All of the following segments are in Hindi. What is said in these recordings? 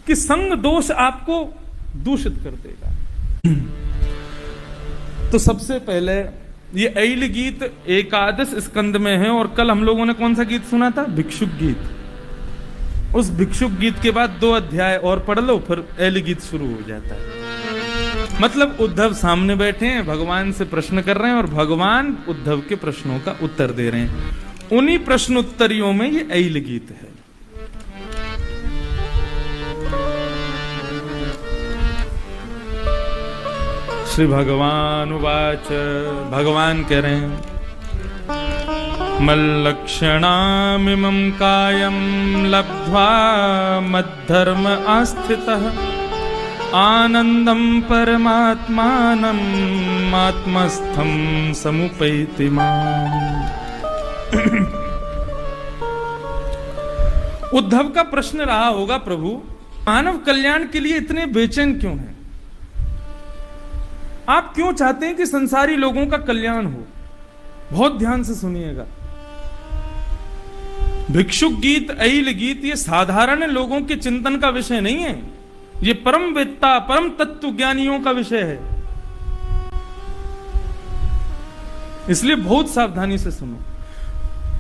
कि संग दोष आपको दूषित कर देगा। तो सबसे पहले ये ऐल गीत एकादश स्कंद में है, और कल हम लोगों ने कौन सा गीत सुना था? भिक्षुक गीत। उस भिक्षुक गीत के बाद 2 अध्याय और पढ़ लो, फिर ऐल गीत शुरू हो जाता है। मतलब उद्धव सामने बैठे हैं, भगवान से प्रश्न कर रहे हैं, और भगवान उद्धव के प्रश्नों का उत्तर दे रहे हैं। उन्हीं प्रश्न उत्तरियों में ये ऐल गीत है। श्री भगवान उवाच, भगवान कह रहे हैं, मल्लक्षणामिमं कायं लब्ध्वा मद्धर्म आस्थितः आनंदं परमात्मानं आत्मस्थं समुपैति माम्। उद्धव का प्रश्न रहा होगा, प्रभु मानव कल्याण के लिए इतने बेचैन क्यों हैं? आप क्यों चाहते हैं कि संसारी लोगों का कल्याण हो? बहुत ध्यान से सुनिएगा। भिक्षुक गीत, ऐल गीत ये साधारण लोगों के चिंतन का विषय नहीं है, ये परम वेत्ता, परम तत्व ज्ञानियों का विषय है। इसलिए बहुत सावधानी से सुनो।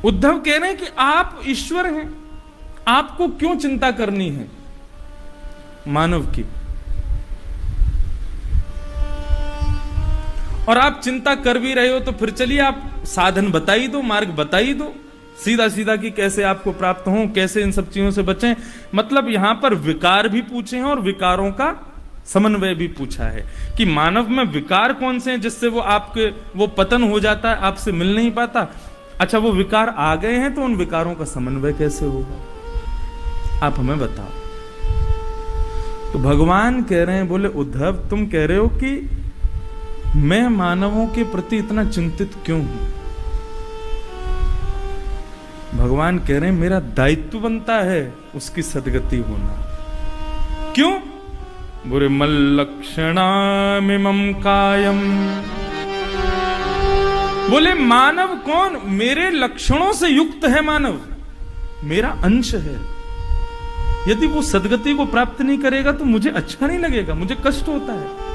उद्धव कह रहे हैं कि आप ईश्वर हैं, आपको क्यों चिंता करनी है मानव की? और आप चिंता कर भी रहे हो तो फिर चलिए आप साधन बता ही दो, मार्ग बता ही दो सीधा सीधा कि कैसे आपको प्राप्त हो, कैसे इन सब चीजों से बचें। मतलब यहां पर विकार भी पूछे हैं और विकारों का समन्वय भी पूछा है कि मानव में विकार कौन से हैं जिससे वो पतन हो जाता है, आपसे मिल नहीं पाता। अच्छा, वो विकार आ गए हैं तो उन विकारों का समन्वय कैसे होगा, आप हमें बताओ। तो भगवान कह रहे हैं, बोले उद्धव तुम कह रहे हो कि मैं मानवों के प्रति इतना चिंतित क्यों हूं? भगवान कह रहे हैं मेरा दायित्व बनता है उसकी सद्गति होना। क्यों? बोले मल्लक्षणामिमं कायम। बोले मानव कौन? मेरे लक्षणों से युक्त है मानव, मेरा अंश है। यदि वो सद्गति को प्राप्त नहीं करेगा तो मुझे अच्छा नहीं लगेगा, मुझे कष्ट होता है।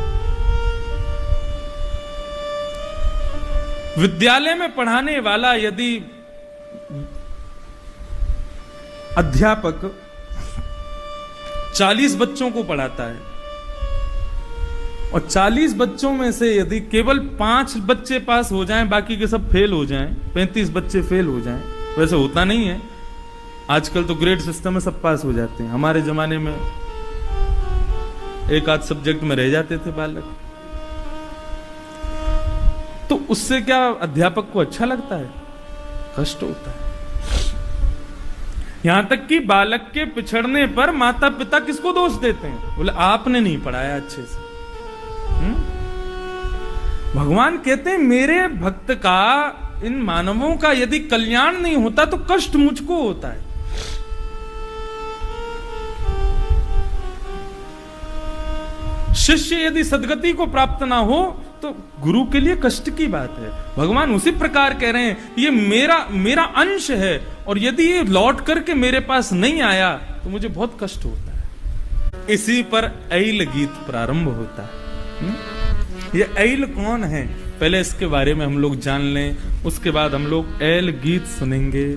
विद्यालय में पढ़ाने वाला यदि अध्यापक 40 बच्चों को पढ़ाता है और 40 बच्चों में से यदि केवल 5 बच्चे पास हो जाएं, बाकी के सब फेल हो जाएं, 35 बच्चे फेल हो जाएं, वैसे होता नहीं है। आजकल तो ग्रेड सिस्टम में सब पास हो जाते हैं। हमारे जमाने में एक आध सब्जेक्ट में रह जाते थे बालक। तो उससे क्या अध्यापक को अच्छा लगता है? कष्ट होता है। यहां तक कि बालक के पिछड़ने पर माता पिता किसको दोष देते हैं? बोले आपने नहीं पढ़ाया अच्छे से। भगवान कहते हैं मेरे भक्त का, इन मानवों का यदि कल्याण नहीं होता तो कष्ट मुझको होता है। शिष्य यदि सद्गति को प्राप्त ना हो तो गुरु के लिए कष्ट की बात है। भगवान उसी प्रकार कह रहे हैं ये मेरा अंश है, और यदि ये लौट करके मेरे पास नहीं आया तो मुझे बहुत कष्ट होता है। इसी पर ऐल गीत प्रारंभ होता है। ये ऐल कौन है पहले इसके बारे में हम लोग जान लें, उसके बाद हम लोग ऐल गीत सुनेंगे।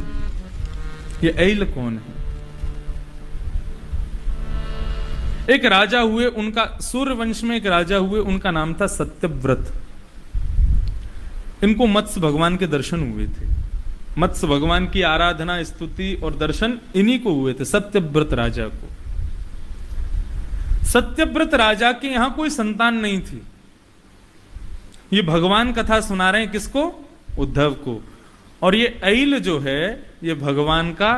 ये ऐल कौन है? एक राजा हुए, उनका सूर्य वंश में एक राजा हुए, उनका नाम था सत्यव्रत। इनको मत्स्य भगवान के दर्शन हुए थे। मत्स्य भगवान की आराधना, स्तुति और दर्शन इन्हीं को हुए थे, सत्यव्रत राजा को। सत्यव्रत राजा के यहां कोई संतान नहीं थी। ये भगवान कथा सुना रहे हैं किसको? उद्धव को। और ये ऐल जो है ये भगवान का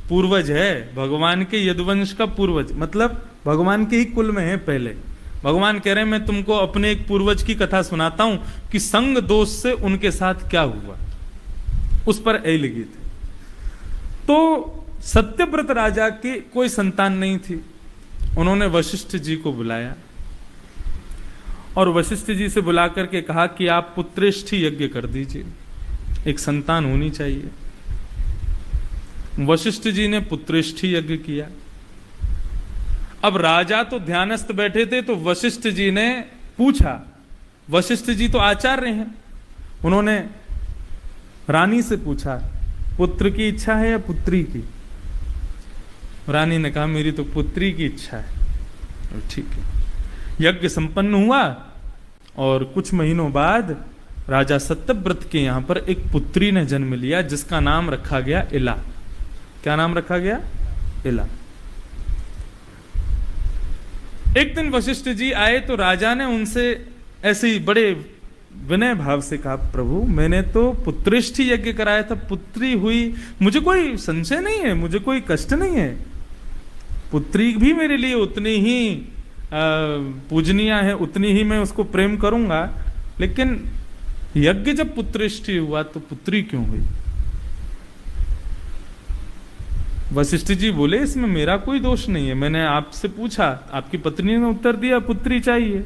पूर्वज है, भगवान के यदुवंश का पूर्वज, मतलब भगवान के ही कुल में है पहले। भगवान कह रहे हैं मैं तुमको अपने एक पूर्वज की कथा सुनाता हूं कि संग दोष से उनके साथ क्या हुआ, उस पर ऐल गीत है। तो सत्यव्रत राजा की कोई संतान नहीं थी। उन्होंने वशिष्ठ जी को बुलाया और वशिष्ठ जी से बुला करके कहा कि आप पुत्रेष्ठी यज्ञ कर दीजिए, एक संतान होनी चाहिए। वशिष्ठ जी ने पुत्रेष्ठी यज्ञ किया अब राजा तो ध्यानस्थ बैठे थे, तो वशिष्ठ जी ने पूछा। वशिष्ठ जी तो आचार्य हैं, उन्होंने रानी से पूछा, पुत्र की इच्छा है या पुत्री की? रानी ने कहा मेरी तो पुत्री की इच्छा है। ठीक है। यज्ञ संपन्न हुआ और कुछ महीनों बाद राजा सत्यव्रत के यहां पर एक पुत्री ने जन्म लिया, जिसका नाम रखा गया इला। क्या नाम रखा गया? इला। एक दिन वशिष्ठ जी आए तो राजा ने उनसे ऐसे ही बड़े विनय भाव से कहा, प्रभु मैंने तो पुत्रेष्ठ यज्ञ कराया था, पुत्री हुई, मुझे कोई संशय नहीं है, मुझे कोई कष्ट नहीं है, पुत्री भी मेरे लिए उतनी ही पूजनीय है, उतनी ही मैं उसको प्रेम करूंगा, लेकिन यज्ञ जब पुत्रेष्ठ हुआ तो पुत्री क्यों हुई? वशिष्ठ जी बोले इसमें मेरा कोई दोष नहीं है, मैंने आपसे पूछा, आपकी पत्नी ने उत्तर दिया पुत्री चाहिए,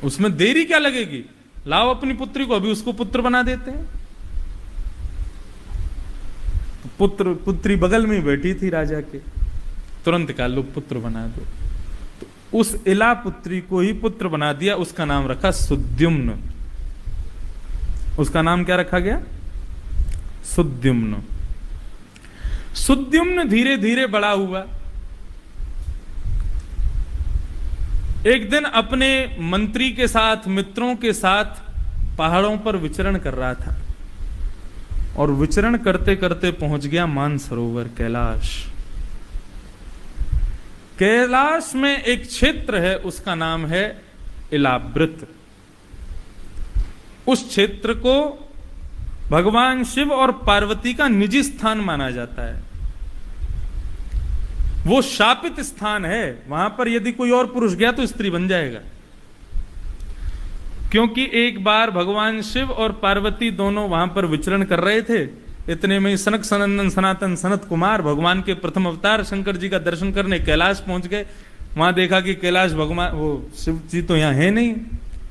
उसमें देरी क्या लगेगी, लाओ अपनी पुत्री को, अभी उसको पुत्र बना देते हैं। पुत्री बगल में ही बैठी थी राजा के, तुरंत कहा लो पुत्र बना दो। तो उस इला पुत्री को ही पुत्र बना दिया, उसका नाम रखा सुद्युम्न। उसका नाम क्या रखा गया? सुद्युम्न। सुद्युम्न धीरे धीरे बड़ा हुआ। एक दिन अपने मंत्री के साथ, मित्रों के साथ पहाड़ों पर विचरण कर रहा था और विचरण करते करते पहुंच गया मानसरोवर कैलाश। कैलाश में एक क्षेत्र है, उसका नाम है इलावृत। उस क्षेत्र को भगवान शिव और पार्वती का निजी स्थान माना जाता है। वो शापित स्थान है, वहां पर यदि कोई और पुरुष गया तो स्त्री बन जाएगा, क्योंकि एक बार भगवान शिव और पार्वती दोनों वहां पर विचरण कर रहे थे। इतने में सनक सनंदन सनातन सनत कुमार भगवान के प्रथम अवतार शंकर जी का दर्शन करने कैलाश पहुंच गए। वहां देखा कि कैलाश भगवान, वो शिव जी तो यहां है नहीं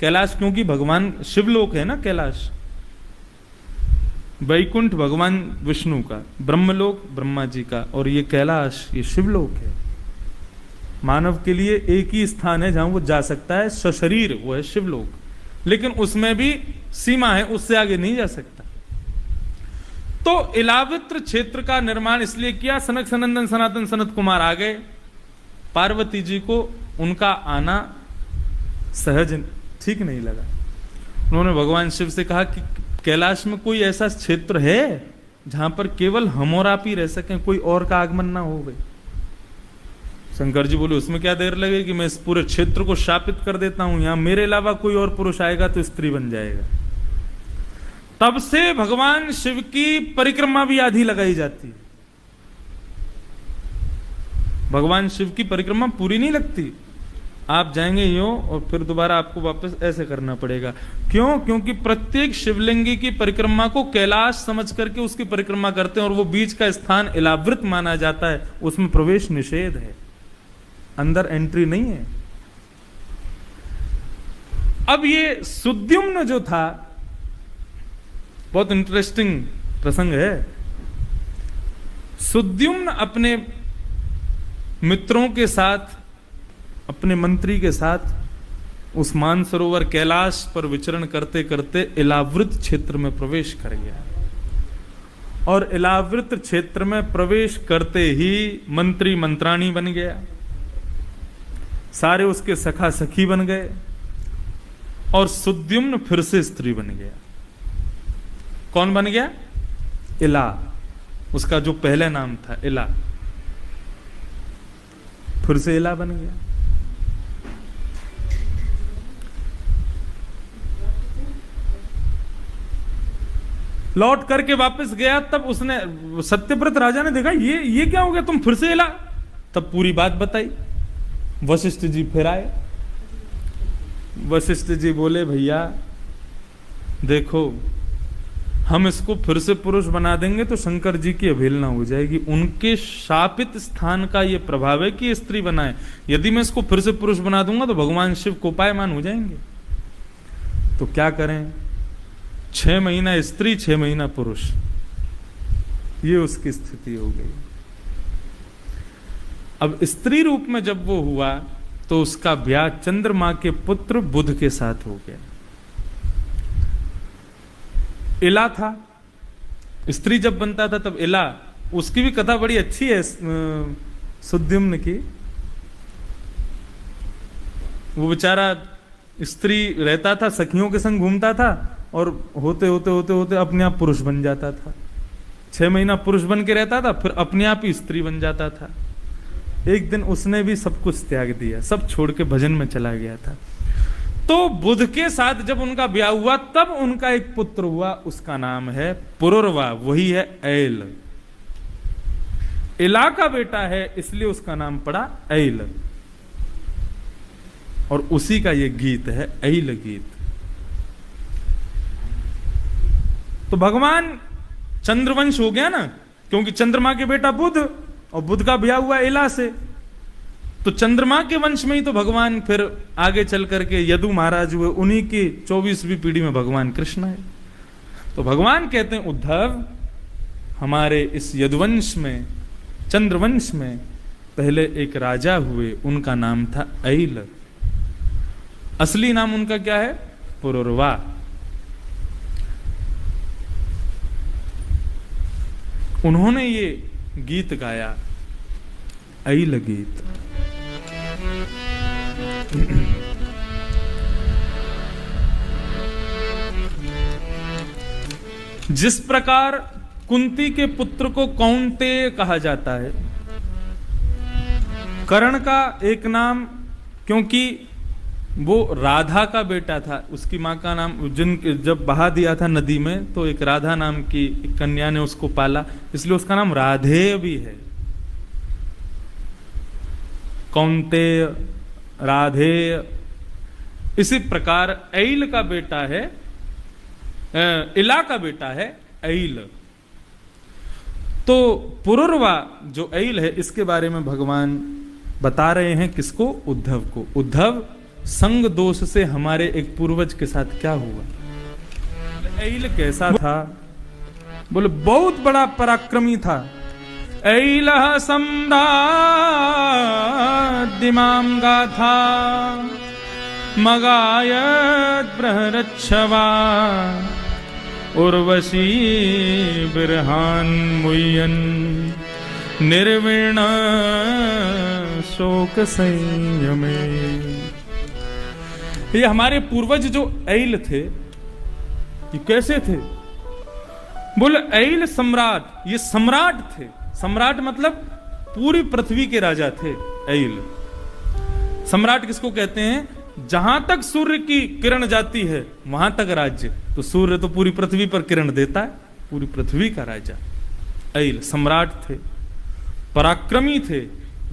कैलाश, क्योंकि भगवान शिवलोक है ना कैलाश, वैकुंठ भगवान विष्णु का, ब्रह्मलोक ब्रह्मा जी का, और ये कैलाश ये शिवलोक है। मानव के लिए एक ही स्थान है जहां वो जा सकता है सशरीर, वो है शिवलोक, लेकिन उसमें भी सीमा है, उससे आगे नहीं जा सकता। तो इलावृत क्षेत्र का निर्माण इसलिए किया, सनक सनंदन सनातन सनत कुमार आ गए। पार्वती जी को उनका आना सहज ठीक नहीं लगा। उन्होंने भगवान शिव से कहा कि कैलाश में कोई ऐसा क्षेत्र है जहां पर केवल हम और आप ही रह सकें, कोई और का आगमन ना हो गए। शंकर जी बोले उसमें क्या देर लगेगी, मैं इस पूरे क्षेत्र को शापित कर देता हूं, यहां मेरे अलावा कोई और पुरुष आएगा तो स्त्री बन जाएगा। तब से भगवान शिव की परिक्रमा भी आधी लगाई जाती है। भगवान शिव की परिक्रमा पूरी नहीं लगती, आप जाएंगे यूं और फिर दोबारा आपको वापस ऐसे करना पड़ेगा। क्यों? क्योंकि प्रत्येक शिवलिंगी की परिक्रमा को कैलाश समझ करके उसकी परिक्रमा करते हैं, और वो बीच का स्थान इलावृत माना जाता है, उसमें प्रवेश निषेध है, अंदर एंट्री नहीं है। अब ये सुद्युम्न जो था, बहुत इंटरेस्टिंग प्रसंग है। सुद्युम्न अपने मित्रों के साथ, अपने मंत्री के साथ उस मानसरोवर कैलाश पर विचरण करते करते इलावृत क्षेत्र में प्रवेश कर गया, और इलावृत क्षेत्र में प्रवेश करते ही मंत्री मंत्राणी बन गया, सारे उसके सखा सखी बन गए, और सुद्युम्न फिर से स्त्री बन गया। कौन बन गया? इला, उसका जो पहले नाम था इला, फिर से इला बन गया। लौट करके वापस गया, तब उसने, सत्यव्रत राजा ने देखा ये क्या हो गया, तुम फिर से इला। तब पूरी बात बताई। वशिष्ठ जी फिर आए। वशिष्ठ जी बोले भैया देखो, हम इसको फिर से पुरुष बना देंगे तो शंकर जी की अवहेलना हो जाएगी, उनके शापित स्थान का ये प्रभाव है कि ये स्त्री बनाए। यदि मैं इसको फिर से पुरुष बना दूंगा तो भगवान शिव कोपायमान हो जाएंगे। तो क्या करें? 6 महीना स्त्री 6 महीना पुरुष, ये उसकी स्थिति हो गई। अब स्त्री रूप में जब वो हुआ तो उसका ब्याह चंद्रमा के पुत्र बुध के साथ हो गया। इला था, स्त्री जब बनता था तब इला, उसकी भी कथा बड़ी अच्छी है सुद्युम्न की। वो बेचारा स्त्री रहता था, सखियों के संग घूमता था और होते होते होते होते अपने आप पुरुष बन जाता था। 6 महीना पुरुष बन के रहता था, फिर अपने आप ही स्त्री बन जाता था। एक दिन उसने भी सब कुछ त्याग दिया, सब छोड़ के भजन में चला गया था। तो बुध के साथ जब उनका ब्याह हुआ तब उनका एक पुत्र हुआ, उसका नाम है पुरुरवा, वही है ऐल। इला का बेटा है इसलिए उसका नाम पड़ा ऐल, और उसी का ये गीत है ऐल गीत। तो भगवान चंद्रवंश हो गया ना, क्योंकि चंद्रमा के बेटा बुध और बुध का ब्याह हुआ इला से, तो चंद्रमा के वंश में ही तो भगवान फिर आगे चल करके यदु महाराज हुए, उन्हीं की 24वीं पीढ़ी में भगवान कृष्ण है। तो भगवान कहते हैं उद्धव, हमारे इस यदुवंश में, चंद्रवंश में पहले एक राजा हुए, उनका नाम था ऐल। असली नाम उनका क्या है? पुरुरवा। उन्होंने ये गीत गाया, ऐल गीत। जिस प्रकार कुंती के पुत्र को कौन्तेय कहा जाता है, कर्ण का एक नाम, क्योंकि वो राधा का बेटा था, उसकी माँ का नाम जब बहा दिया था नदी में तो एक राधा नाम की एक कन्या ने उसको पाला, इसलिए उसका नाम राधेय भी है। कौन्तेय, राधेय। इसी प्रकार ऐल का बेटा है, इला का बेटा है ऐल। तो पुरुरवा जो ऐल है, इसके बारे में भगवान बता रहे हैं किसको? उद्धव को। उद्धव, संग दोष से हमारे एक पूर्वज के साथ क्या हुआ? ऐल कैसा था? बोले बहुत बड़ा पराक्रमी था। ऐलः सम्रादिमां गाथा मगायत् बृहरच्छवा उर्वशी बिरहान् मुह्यन् निर्वीण शोक संयमे। ये हमारे पूर्वज जो ऐल थे, ये कैसे थे? बोले ऐल सम्राट, ये सम्राट थे। सम्राट मतलब पूरी पृथ्वी के राजा थे ऐल। सम्राट किसको कहते हैं? जहां तक सूर्य की किरण जाती है वहां तक राज्य। तो सूर्य तो पूरी पृथ्वी पर किरण देता है, पूरी पृथ्वी का राजा ऐल सम्राट थे, पराक्रमी थे,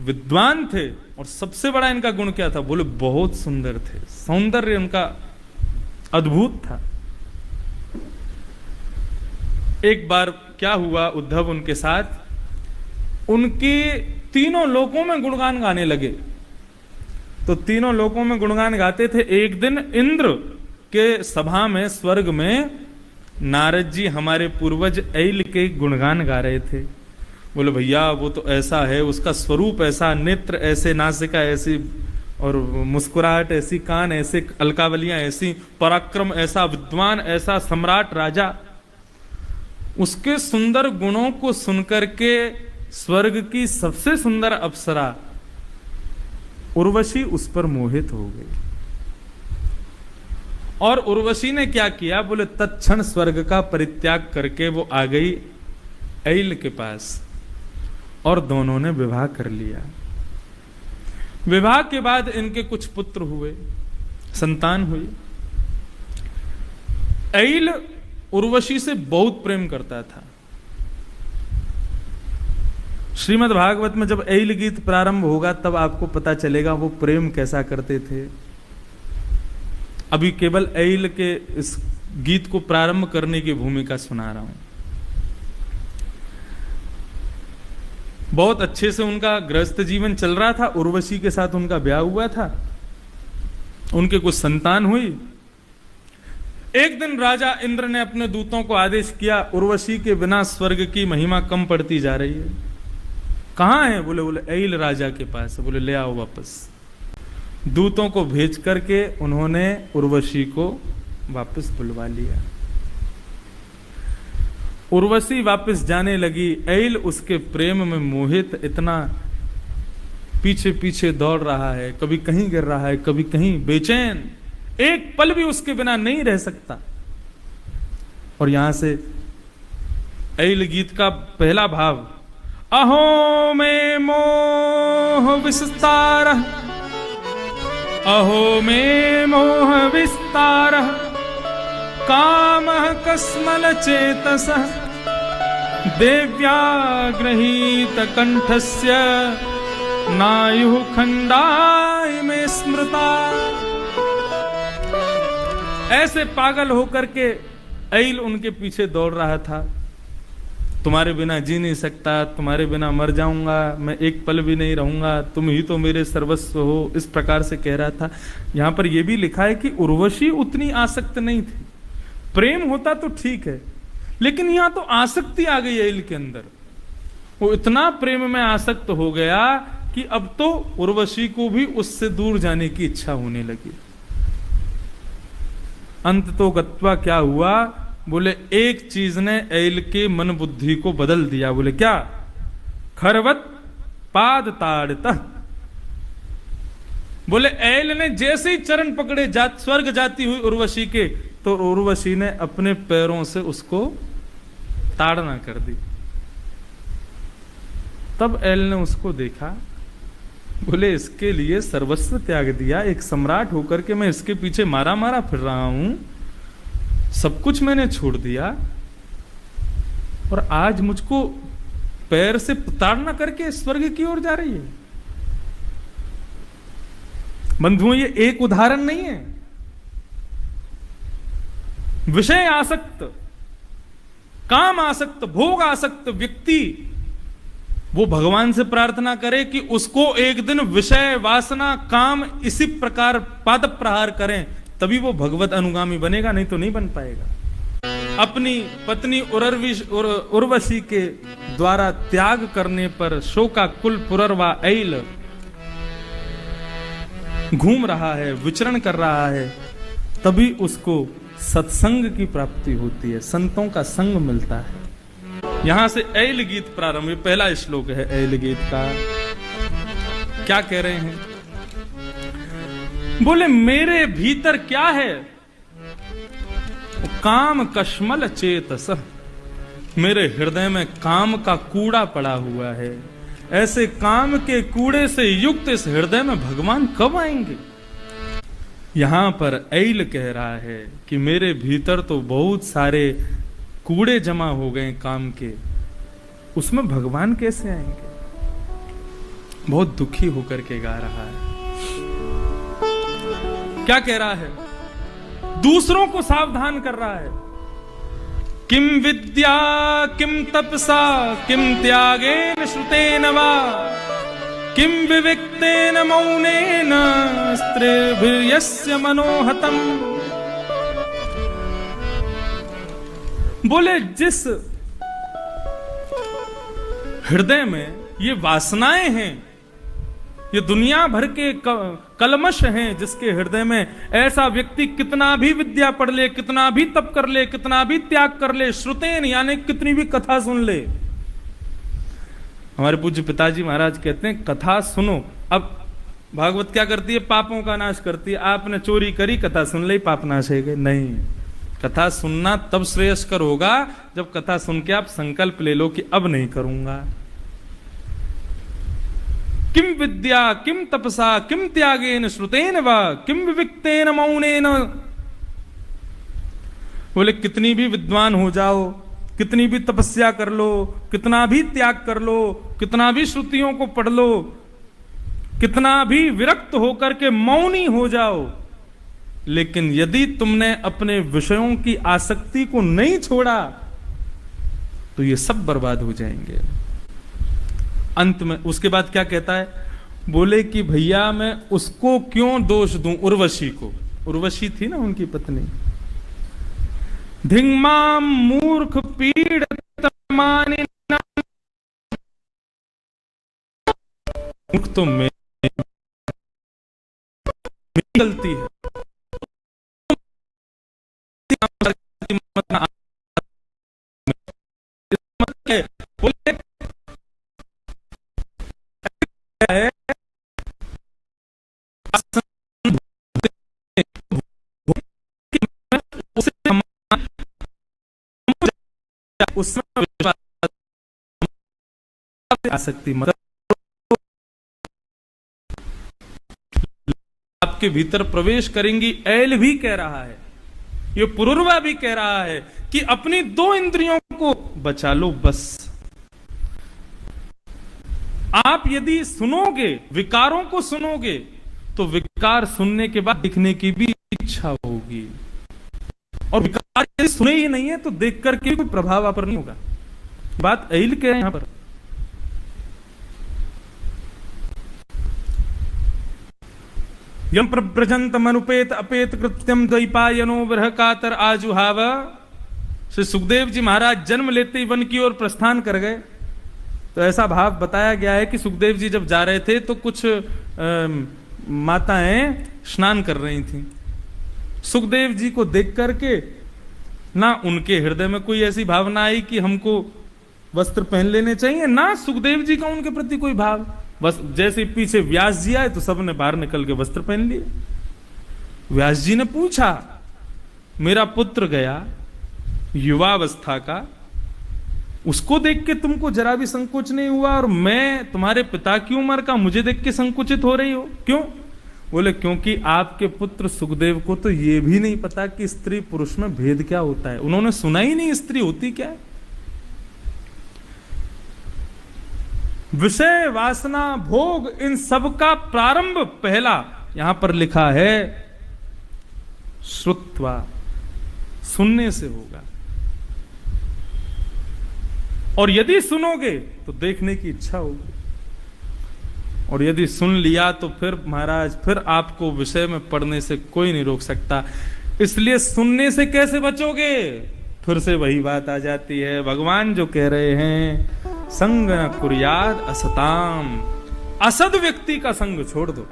विद्वान थे, और सबसे बड़ा इनका गुण क्या था? बोले बहुत सुंदर थे, सौंदर्य उनका अद्भुत था। एक बार क्या हुआ उद्धव उनके साथ, उनके तीनों लोकों में गुणगान गाने लगे। तो तीनों लोकों में गुणगान गाते थे। एक दिन इंद्र के सभा में, स्वर्ग में, नारद जी हमारे पूर्वज ऐल के गुणगान गा रहे थे। बोले भैया वो तो ऐसा है, उसका स्वरूप ऐसा, नेत्र ऐसे, नासिका ऐसी, और मुस्कुराहट ऐसी, कान ऐसे, अलकावलियां ऐसी, पराक्रम ऐसा, विद्वान ऐसा, सम्राट राजा। उसके सुंदर गुणों को सुनकर के स्वर्ग की सबसे सुंदर अप्सरा उर्वशी उस पर मोहित हो गई। और उर्वशी ने क्या किया? बोले तत्क्षण स्वर्ग का परित्याग करके वो आ गई ऐल के पास, और दोनों ने विवाह कर लिया। विवाह के बाद इनके कुछ पुत्र हुए, संतान हुई। ऐल उर्वशी से बहुत प्रेम करता था। श्रीमद् भागवत में जब ऐल गीत प्रारंभ होगा तब आपको पता चलेगा वो प्रेम कैसा करते थे। अभी केवल ऐल के इस गीत को प्रारंभ करने की भूमिका सुना रहा हूं। बहुत अच्छे से उनका गृहस्थ जीवन चल रहा था, उर्वशी के साथ उनका ब्याह हुआ था, उनके कुछ संतान हुई। एक दिन राजा इंद्र ने अपने दूतों को आदेश किया, उर्वशी के बिना स्वर्ग की महिमा कम पड़ती जा रही है, कहाँ है? बोले बोले ऐल राजा के पास है। बोले ले आओ वापस। दूतों को भेज करके उन्होंने उर्वशी को वापस बुलवा लिया। उर्वशी वापस जाने लगी। ऐल उसके प्रेम में मोहित इतना पीछे पीछे दौड़ रहा है, कभी कहीं गिर रहा है, कभी कहीं, बेचैन, एक पल भी उसके बिना नहीं रह सकता। और यहां से ऐल गीत का पहला भाव, अहो में मोह विस्तार, अहो में मोह विस्तार, काम कस्मल चेतस, देव्या गृहीत कंठस्य, नायु खंडाय में स्मृता। ऐसे पागल होकर के ऐल उनके पीछे दौड़ रहा था। तुम्हारे बिना जी नहीं सकता, तुम्हारे बिना मर जाऊंगा, मैं एक पल भी नहीं रहूंगा, तुम ही तो मेरे सर्वस्व हो, इस प्रकार से कह रहा था। यहां पर यह भी लिखा है कि उर्वशी उतनी आसक्त नहीं थी। प्रेम होता तो ठीक है, लेकिन यहां तो आसक्ति आ गई ऐल के अंदर। वो इतना प्रेम में आसक्त हो गया कि अब तो उर्वशी को भी उससे दूर जाने की इच्छा होने लगी। अंत तो गत्वा क्या हुआ? बोले एक चीज ने ऐल के मन बुद्धि को बदल दिया। बोले क्या? खरवत पाद ताड़ता। बोले ऐल ने जैसे ही चरण पकड़े स्वर्ग जाती हुई उर्वशी के, तो उर्वशी ने अपने पैरों से उसको ताड़ना कर दी। तब ऐल ने उसको देखा। बोले इसके लिए सर्वस्व त्याग दिया, एक सम्राट होकर के मैं इसके पीछे मारा मारा फिर रहा हूं, सब कुछ मैंने छोड़ दिया, और आज मुझको पैर से ताड़ना करके स्वर्ग की ओर जा रही है। बंधुओं, ये एक उदाहरण नहीं है। विषय आसक्त, काम आसक्त, भोग आसक्त व्यक्ति वो भगवान से प्रार्थना करे कि उसको एक दिन विषय, वासना, काम इसी प्रकार पाद प्रहार करें, तभी वो भगवत अनुगामी बनेगा, नहीं तो नहीं बन पाएगा। अपनी पत्नी उर्वशी के द्वारा त्याग करने पर शोकाकुल पुरर्वा ऐल घूम रहा है, विचरण कर रहा है, तभी उसको सत्संग की प्राप्ति होती है, संतों का संग मिलता है। यहां से ऐल गीत प्रारंभ, पहला श्लोक है ऐल गीत का। क्या कह रहे हैं? बोले मेरे भीतर क्या है? काम कश्मल चेतस, मेरे हृदय में काम का कूड़ा पड़ा हुआ है। ऐसे काम के कूड़े से युक्त इस हृदय में भगवान कब आएंगे? यहां पर ऐल कह रहा है कि मेरे भीतर तो बहुत सारे कूड़े जमा हो गए काम के, उसमें भगवान कैसे आएंगे? बहुत दुखी होकर के गा रहा है। क्या कह रहा है? दूसरों को सावधान कर रहा है। किम विद्या किम तपसा किम त्यागेन श्रुतेन वा किम विविक्तेन मौनेन स्त्रीभिर्यस्य मनोहतम। बोले जिस हृदय में ये वासनाएं हैं, ये दुनिया भर के कलमश हैं, जिसके हृदय में, ऐसा व्यक्ति कितना भी विद्या पढ़ ले, कितना भी तप कर ले, कितना भी त्याग कर ले, श्रुतेन यानी कितनी भी कथा सुन ले। हमारे पूज्य पिताजी महाराज कहते हैं कथा सुनो। अब भागवत क्या करती है? पापों का नाश करती है। आपने चोरी करी, कथा सुन ली, पाप नाश है? नहीं, कथा सुनना तब श्रेयस्कर होगा जब कथा सुन के आप संकल्प ले लो कि अब नहीं करूंगा। किम विद्या किम तपसा किम त्यागेन श्रुतेन वा किम विविक्तेन मौनेन। बोले कितनी भी विद्वान हो जाओ, कितनी भी तपस्या कर लो, कितना भी त्याग कर लो, कितना भी श्रुतियों को पढ़ लो, कितना भी विरक्त होकर के मौनी हो जाओ, लेकिन यदि तुमने अपने विषयों की आसक्ति को नहीं छोड़ा तो ये सब बर्बाद हो जाएंगे। अंत में उसके बाद क्या कहता है? बोले कि भैया मैं उसको क्यों दोष दूं, उर्वशी को। उर्वशी थी ना उनकी पत्नी। धिंगमाम मूर्ख पीड़ तो मेरी गलती है। बोले है उसमें आसक्ति मतलब आपके भीतर प्रवेश करेंगी। ऐल भी कह रहा है, ये पुरुरवा भी कह रहा है कि अपनी 2 इंद्रियों को बचा लो बस। आप यदि सुनोगे, विकारों को सुनोगे, तो विकार सुनने के बाद दिखने की भी इच्छा होगी, और विकार यदि सुने ही नहीं है तो देख करके कोई प्रभाव आप पर नहीं होगा। बात ऐल के यहां पर। यम प्रजंत मनुपेत अपेत कृत्यम द्वैपायनो विरह कातर आजुहाव। श्री सुखदेव जी महाराज जन्म लेते ही वन की ओर प्रस्थान कर गए। तो ऐसा भाव बताया गया है कि सुखदेव जी जब जा रहे थे तो कुछ माताएं स्नान कर रही थीं। सुखदेव जी को देख करके ना उनके हृदय में कोई ऐसी भावना आई कि हमको वस्त्र पहन लेने चाहिए, ना सुखदेव जी का उनके प्रति कोई भाव। बस जैसे पीछे व्यास जी आए तो सबने बाहर निकल के वस्त्र पहन लिए। व्यास जी ने पूछा, मेरा पुत्र गया युवावस्था का, उसको देख के तुमको जरा भी संकोच नहीं हुआ, और मैं तुम्हारे पिता की उम्र का, मुझे देख के संकुचित हो रही हो क्यों? बोले क्योंकि आपके पुत्र सुखदेव को तो ये भी नहीं पता कि स्त्री पुरुष में भेद क्या होता है। उन्होंने सुना ही नहीं स्त्री होती क्या है। विषय वासना भोग इन सब का प्रारंभ पहला यहां पर लिखा है श्रुत्वा, सुनने से होगा। और यदि सुनोगे तो देखने की इच्छा होगी, और यदि सुन लिया तो फिर महाराज फिर आपको विषय में पढ़ने से कोई नहीं रोक सकता। इसलिए सुनने से कैसे बचोगे? फिर से वही बात आ जाती है, भगवान जो कह रहे हैं संग न कुर्याद असताम, असद व्यक्ति का संग छोड़ दो।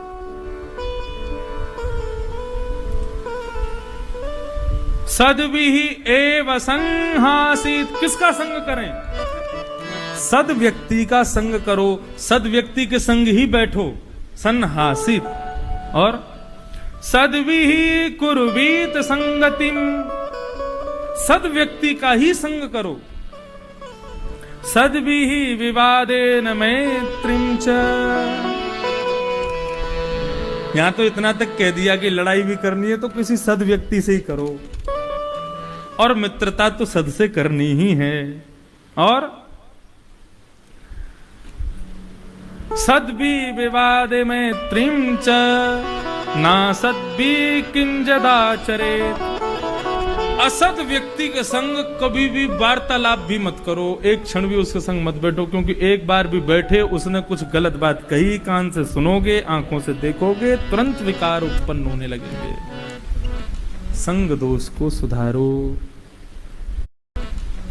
सद्भिः एव संहासित, किसका संग करें? सद व्यक्ति का संग करो, सद व्यक्ति के संग ही बैठो। संहासित और सद्भिः कुर्वीत संगतिम, सद व्यक्ति का ही संग करो। सद्भिः विवादेन मैत्रीं च, यहां तो इतना तक कह दिया कि लड़ाई भी करनी है तो किसी सद व्यक्ति से ही करो, और मित्रता तो सद से करनी ही है। और सद्भिः विवादे मैत्रीं च ना सद्भिः किंजदाचरेत्, असद व्यक्ति के संग कभी भी वार्तालाप भी मत करो, एक क्षण भी उसके संग मत बैठो, क्योंकि एक बार भी बैठे उसने कुछ गलत बात कही, कान से सुनोगे, आंखों से देखोगे, तुरंत विकार उत्पन्न होने लगेंगे। संग दोष को सुधारो,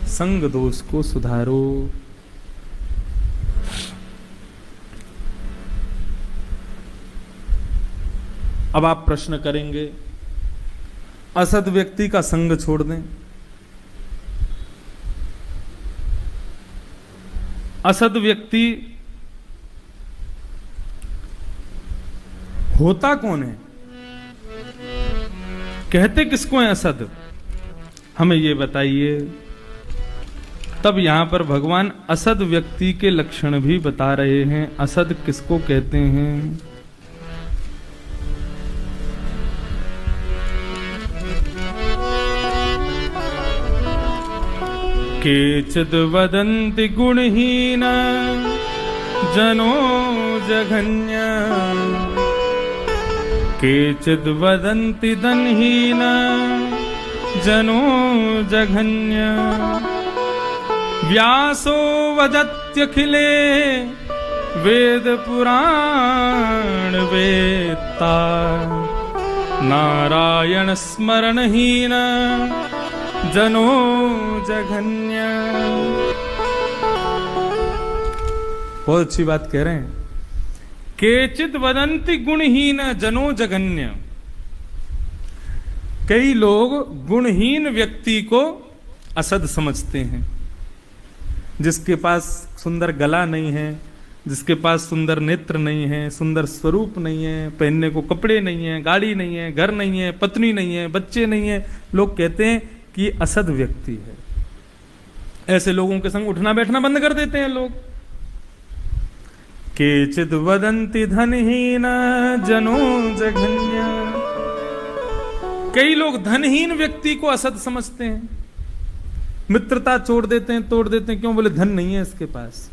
संग दोष को सुधारो। अब आप प्रश्न करेंगे, असद व्यक्ति का संग छोड़ दें, असद व्यक्ति होता कौन है? कहते किसको है असद? हमें ये बताइए। तब यहां पर भगवान असद व्यक्ति के लक्षण भी बता रहे हैं। असद किसको कहते हैं? केचिद् वदन्ति गुणहीन जनो जघन्य, केचिद् वदन्ति धनहीन जनो जघन्य, व्यासो वदत्यखिले वेद पुराण वेत्ता, नारायण स्मरणहीन जनो जघन्य। बहुत अच्छी बात कह रहे हैं। केचित वदंती गुणहीन जनो जघन्य। कई लोग गुणहीन व्यक्ति को असद समझते हैं। जिसके पास सुंदर गला नहीं है, जिसके पास सुंदर नेत्र नहीं है, सुंदर स्वरूप नहीं है, पहनने को कपड़े नहीं है, गाड़ी नहीं है, घर नहीं है, पत्नी नहीं है, बच्चे नहीं है, लोग कहते हैं कि असद व्यक्ति है। ऐसे लोगों के संग उठना बैठना बंद कर देते हैं लोग। केचिद वदंती धनहीन जनो जघन्य। कई लोग धनहीन व्यक्ति को असद समझते हैं, मित्रता छोड़ देते हैं, तोड़ देते हैं। क्यों? बोले धन नहीं है इसके पास।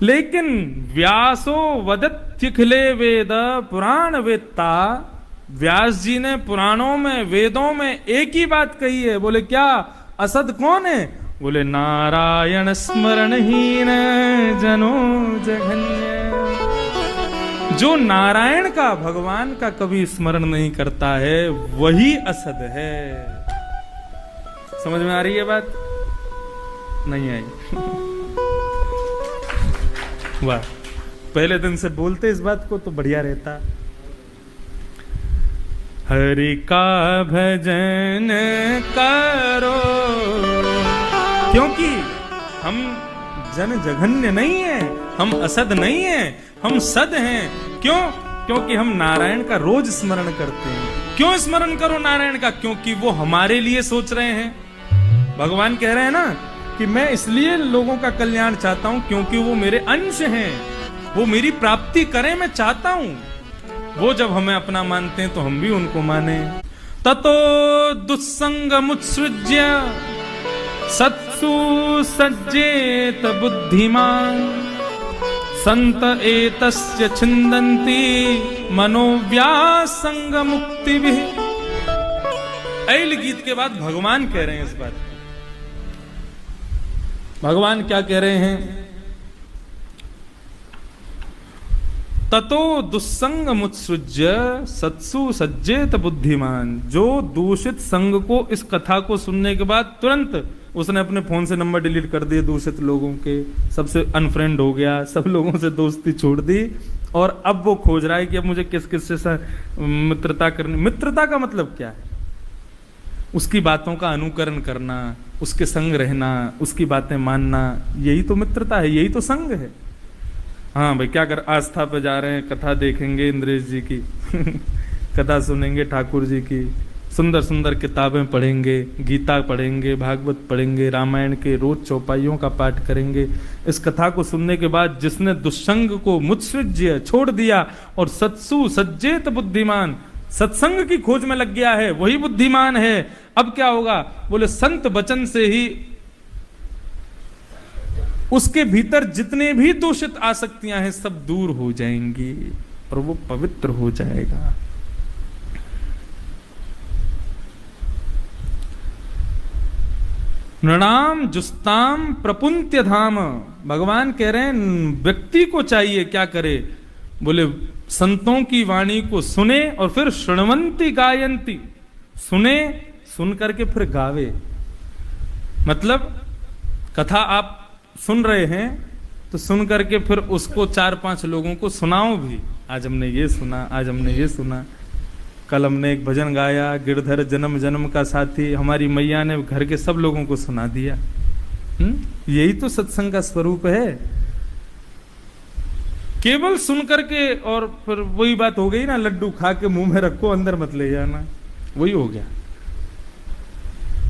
लेकिन व्यासो वदत्युखिले वेद पुराण वेत्ता, व्यास जी ने पुराणों में वेदों में एक ही बात कही है। बोले क्या? असद कौन है? बोले नारायण स्मरणहीन जनो जघन्य। जो नारायण का, भगवान का कभी स्मरण नहीं करता है वही असद है। समझ में आ रही है बात? नहीं आई? वाह, पहले दिन से बोलते इस बात को तो बढ़िया रहता। हरि का भजन करो, क्योंकि हम जन जघन्य नहीं है, हम असद नहीं है, हम सद हैं। क्यों? क्योंकि हम नारायण का रोज स्मरण करते हैं। क्यों स्मरण करो नारायण का? क्योंकि वो हमारे लिए सोच रहे हैं। भगवान कह रहे हैं ना कि मैं इसलिए लोगों का कल्याण चाहता हूं क्योंकि वो मेरे अंश हैं, वो मेरी प्राप्ति करें, मैं चाहता हूं। वो जब हमें अपना मानते हैं तो हम भी उनको माने। ततो दुस्संगमुत्सृज्य सत्सु सज्जेत बुद्धिमान, संत एतस्य छिन्दन्ति मनोव्यासंग मुक्तिभिः। ऐल गीत के बाद भगवान कह रहे हैं इस बात। भगवान क्या कह रहे हैं? ततो दुस्संग मुत्सृज्य सत्सु सज्जेत बुद्धिमान। जो दूषित संग को, इस कथा को सुनने के बाद तुरंत उसने अपने फोन से नंबर डिलीट कर दिए, दूषित लोगों के सबसे अनफ्रेंड हो गया, सब लोगों से दोस्ती छोड़ दी, और अब वो खोज रहा है कि अब मुझे किस किस से मित्रता करनी। मित्रता का मतलब क्या है? उसकी बातों का अनुकरण करना, उसके संग रहना, उसकी बातें मानना, यही तो मित्रता है, यही तो संग है। हाँ भाई, क्या कर, आस्था पे जा रहे हैं, कथा देखेंगे इंद्रेश जी की कथा सुनेंगे ठाकुर जी की, सुंदर सुंदर किताबें पढ़ेंगे, गीता पढ़ेंगे, भागवत पढ़ेंगे, रामायण के रोज चौपाइयों का पाठ करेंगे। इस कथा को सुनने के बाद जिसने दुस्संग को मुत्सृज्य छोड़ दिया और सत्सु सज्जेत बुद्धिमान, सत्संग की खोज में लग गया है, वही बुद्धिमान है। अब क्या होगा? बोले संत वचन से ही उसके भीतर जितने भी दूषित आसक्तियां हैं सब दूर हो जाएंगी और वो पवित्र हो जाएगा। नृणाम जुस्ताम प्रपुंत्य धाम। भगवान कह रहे हैं व्यक्ति को चाहिए क्या करे? बोले संतों की वाणी को सुने और फिर शृण्वन्ति गायन्ति, सुने, सुन करके फिर गावे। मतलब कथा आप सुन रहे हैं तो सुन करके फिर उसको 4-5 लोगों को सुनाओ भी। आज हमने ये सुना, आज हमने ये सुना, कल हमने एक भजन गाया, गिरधर जन्म जन्म का साथी, हमारी मैया ने घर के सब लोगों को सुना दिया। यही तो सत्संग का स्वरूप है। केवल सुन करके और फिर वही बात हो गई ना, लड्डू खा के मुंह में रखो, अंदर मत ले जाना, वही हो गया।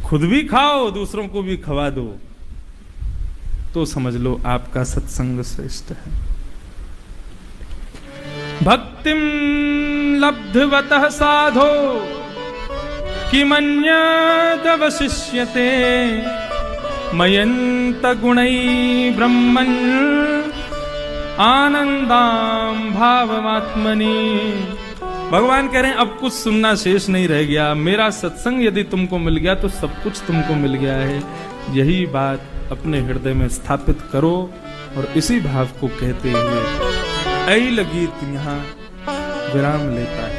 खुद भी खाओ, दूसरों को भी खवा दो, तो समझ लो आपका सत्संग श्रेष्ठ है। भक्तिम लब्धवतः साधो किमन्यदवशिष्यते मयंत गुणै ब्रह्मन् आनंदाम भावमात्मनि। भगवान कह रहे हैं अब कुछ सुनना शेष नहीं रह गया। मेरा सत्संग यदि तुमको मिल गया तो सब कुछ तुमको मिल गया है। यही बात अपने हृदय में स्थापित करो और इसी भाव को कहते हुए ऐल गीत यहाँ विराम लेता है।